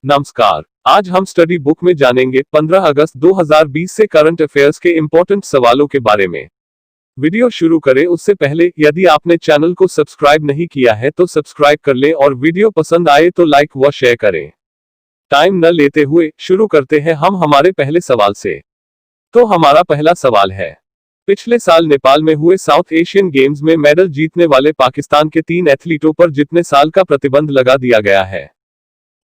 नमस्कार। आज हम स्टडी बुक में जानेंगे 15 अगस्त 2020 से करंट अफेयर्स के इंपॉर्टेंट सवालों के बारे में। वीडियो शुरू करें उससे पहले यदि आपने चैनल को सब्सक्राइब नहीं किया है तो सब्सक्राइब कर लें और वीडियो पसंद आए तो लाइक व शेयर करें। टाइम न लेते हुए शुरू करते हैं हम हमारे पहले सवाल से। तो हमारा पहला सवाल है, पिछले साल नेपाल में हुए साउथ एशियन गेम्स में मेडल जीतने वाले पाकिस्तान के 3 एथलीटों पर जितने साल का प्रतिबंध लगा दिया गया है।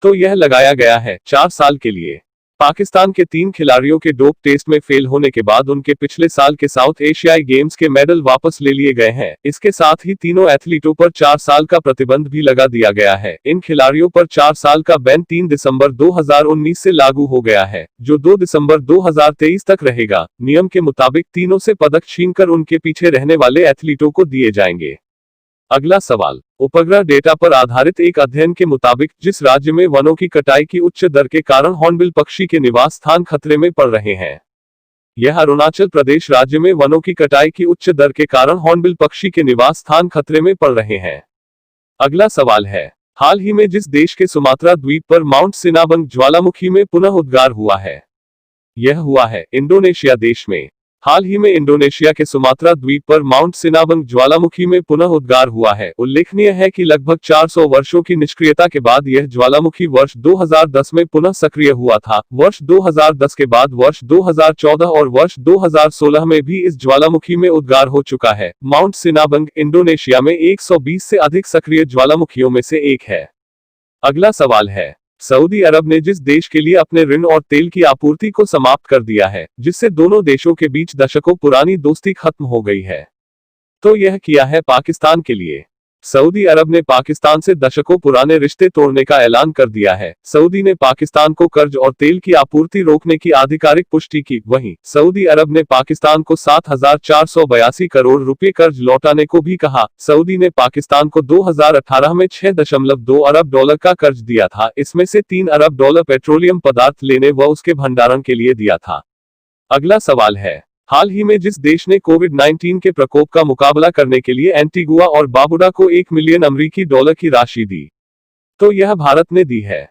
तो यह लगाया गया है 4 साल के लिए। पाकिस्तान के 3 खिलाड़ियों के डोप टेस्ट में फेल होने के बाद उनके पिछले साल के साउथ एशियाई गेम्स के मेडल वापस ले लिए गए हैं। इसके साथ ही तीनों एथलीटों पर 4 साल का प्रतिबंध भी लगा दिया गया है। इन खिलाड़ियों पर 4 साल का बैन 3 दिसंबर 2019 से लागू हो गया है, जो 2 दिसंबर 2023 तक रहेगा। नियम के मुताबिक तीनों से पदक छीनकर उनके पीछे रहने वाले एथलीटों को दिए जाएंगे। अगला सवाल, उपग्रह डेटा पर आधारित एक अध्ययन के मुताबिक जिस राज्य में वनों की कटाई की उच्च दर के कारण हॉर्नबिल पक्षी के निवास स्थान खतरे में पड़ रहे हैं। यह अरुणाचल प्रदेश राज्य में वनों की कटाई की उच्च दर के कारण हॉर्नबिल पक्षी के निवास स्थान खतरे में पड़ रहे हैं। अगला सवाल है, हाल ही में जिस देश के सुमात्रा द्वीप पर माउंट सिनाबंग ज्वालामुखी में पुनः उद्गार हुआ है। यह हुआ है इंडोनेशिया देश में। हाल ही में इंडोनेशिया के सुमात्रा द्वीप पर माउंट सिनाबंग ज्वालामुखी में पुनः उद्गार हुआ है। उल्लेखनीय है कि लगभग 400 वर्षों की निष्क्रियता के बाद यह ज्वालामुखी वर्ष 2010 में पुनः सक्रिय हुआ था। वर्ष 2010 के बाद वर्ष 2014 और वर्ष 2016 में भी इस ज्वालामुखी में उद्गार हो चुका है। माउंट सिनाबंग इंडोनेशिया में 120 से अधिक सक्रिय ज्वालामुखियों में से एक है। अगला सवाल है, सऊदी अरब ने जिस देश के लिए अपने ऋण और तेल की आपूर्ति को समाप्त कर दिया है, जिससे दोनों देशों के बीच दशकों पुरानी दोस्ती खत्म हो गई है। तो यह किया है पाकिस्तान के लिए। सऊदी अरब ने पाकिस्तान से दशकों पुराने रिश्ते तोड़ने का ऐलान कर दिया है। सऊदी ने पाकिस्तान को कर्ज और तेल की आपूर्ति रोकने की आधिकारिक पुष्टि की। वहीं सऊदी अरब ने पाकिस्तान को 7,482 करोड़ रुपए कर्ज लौटाने को भी कहा। सऊदी ने पाकिस्तान को 2018 में 6.2 अरब डॉलर का कर्ज दिया था। इसमें से 3 अरब डॉलर पेट्रोलियम पदार्थ लेने व उसके भंडारण के लिए दिया था। अगला सवाल है, हाल ही में जिस देश ने कोविड-19 के प्रकोप का मुकाबला करने के लिए एंटीगुआ और बारबुडा को $1 मिलियन अमेरिकी डॉलर की राशि दी। तो यह भारत ने दी है।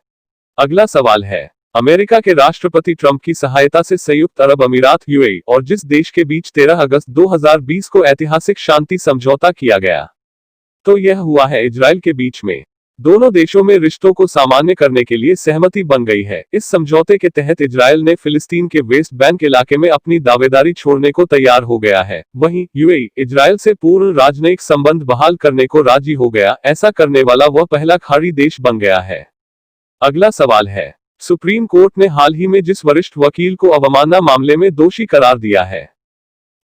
अगला सवाल है, अमेरिका के राष्ट्रपति ट्रंप की सहायता से संयुक्त अरब अमीरात यूएई और जिस देश के बीच 13 अगस्त 2020 को ऐतिहासिक शांति समझौता किया गया। तो यह हुआ है इजराइल के बीच में। दोनों देशों में रिश्तों को सामान्य करने के लिए सहमति बन गई है। इस समझौते के तहत इजराइल ने फिलिस्तीन के वेस्ट बैंक इलाके में अपनी दावेदारी छोड़ने को तैयार हो गया है। वहीं यूएई इजराइल से पूर्ण राजनयिक संबंध बहाल करने को राजी हो गया। ऐसा करने वाला वह पहला खाड़ी देश बन गया है। अगला सवाल है, सुप्रीम कोर्ट ने हाल ही में जिस वरिष्ठ वकील को अवमानना मामले में दोषी करार दिया है।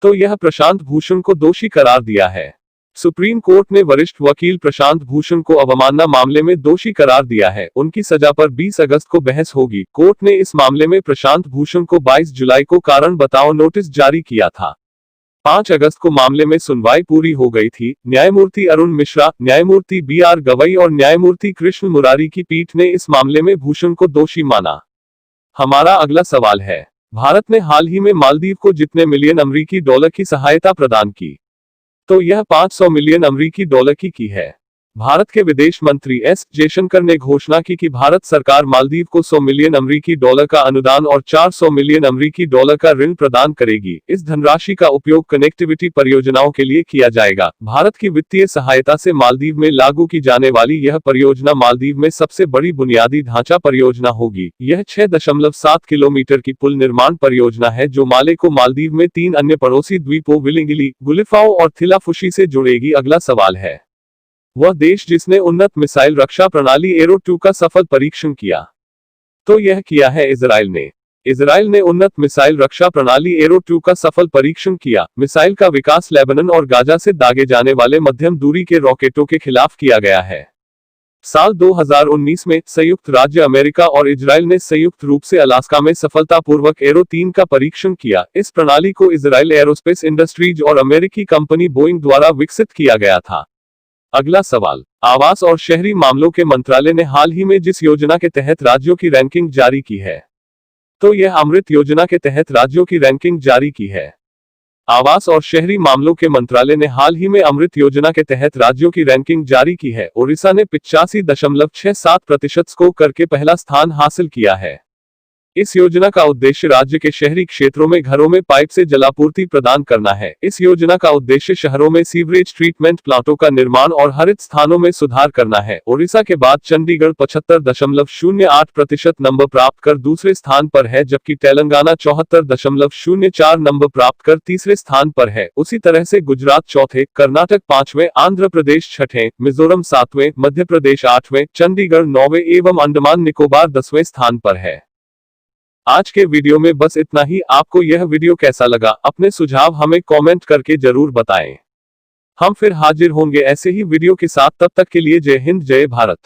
तो यह प्रशांत भूषण को दोषी करार दिया है। सुप्रीम कोर्ट ने वरिष्ठ वकील प्रशांत भूषण को अवमानना मामले में दोषी करार दिया है। उनकी सजा पर 20 अगस्त को बहस होगी। कोर्ट ने इस मामले में प्रशांत भूषण को 22 जुलाई को कारण बताओ नोटिस जारी किया था। 5 अगस्त को मामले में सुनवाई पूरी हो गई थी। न्यायमूर्ति अरुण मिश्रा, न्यायमूर्ति BR गवई और न्यायमूर्ति कृष्ण मुरारी की पीठ ने इस मामले में भूषण को दोषी माना। हमारा अगला सवाल है, भारत ने हाल ही में मालदीव को जितने मिलियन अमेरिकी डॉलर की सहायता प्रदान की। तो यह 500 मिलियन अमेरिकी डॉलर की है। भारत के विदेश मंत्री एस जयशंकर ने घोषणा की कि भारत सरकार मालदीव को 100 मिलियन अमेरिकी डॉलर का अनुदान और 400 मिलियन अमेरिकी डॉलर का ऋण प्रदान करेगी। इस धनराशि का उपयोग कनेक्टिविटी परियोजनाओं के लिए किया जाएगा। भारत की वित्तीय सहायता से मालदीव में लागू की जाने वाली यह परियोजना मालदीव में सबसे बड़ी बुनियादी ढांचा परियोजना होगी। यह 6.7 किलोमीटर की पुल निर्माण परियोजना है जो माले को मालदीव में 3 अन्य पड़ोसी द्वीपों विलिंगिली, गुलिफाओ और थिलाफुशी से जुड़ेगी। अगला सवाल है, वह देश जिसने उन्नत मिसाइल रक्षा प्रणाली एरो 2 का सफल परीक्षण किया। तो यह किया है इजराइल ने। इजराइल ने उन्नत मिसाइल रक्षा प्रणाली एरो 2 का सफल परीक्षण किया। मिसाइल का विकास लेबनान और गाजा से दागे जाने वाले मध्यम दूरी के रॉकेटों के खिलाफ किया गया है। साल 2019 में संयुक्त राज्य अमेरिका और इजराइल ने संयुक्त रूप से अलास्का में सफलतापूर्वक एरो 3 का परीक्षण किया। इस प्रणाली को इजराइल एरोस्पेस इंडस्ट्रीज और अमेरिकी कंपनी बोइंग द्वारा विकसित किया गया था। अगला सवाल, आवास और शहरी मामलों के मंत्रालय ने हाल ही में जिस योजना के तहत राज्यों की रैंकिंग जारी की है। तो यह अमृत योजना के तहत राज्यों की रैंकिंग जारी की है। आवास और शहरी मामलों के मंत्रालय ने हाल ही में अमृत योजना के तहत राज्यों की रैंकिंग जारी की है। ओडिशा ने 85.67% स्कोर करके पहला स्थान हासिल किया है। इस योजना का उद्देश्य राज्य के शहरी क्षेत्रों में घरों में पाइप से जलापूर्ति प्रदान करना है। इस योजना का उद्देश्य शहरों में सीवरेज ट्रीटमेंट प्लांटों का निर्माण और हरित स्थानों में सुधार करना है। ओडिशा के बाद चंडीगढ़ 75.08% नंबर प्राप्त कर दूसरे स्थान पर है, जबकि तेलंगाना 74.04 नंबर प्राप्त कर तीसरे स्थान पर है। उसी तरह से गुजरात चौथे, कर्नाटक 5वें, आंध्र प्रदेश 6ठे, मिजोरम 7वें, मध्य प्रदेश 8वें, चंडीगढ़ 9वें एवं अंडमान निकोबार 10वें स्थान पर है। आज के वीडियो में बस इतना ही। आपको यह वीडियो कैसा लगा, अपने सुझाव हमें कमेंट करके जरूर बताएं। हम फिर हाजिर होंगे ऐसे ही वीडियो के साथ। तब तक के लिए जय हिंद, जय भारत।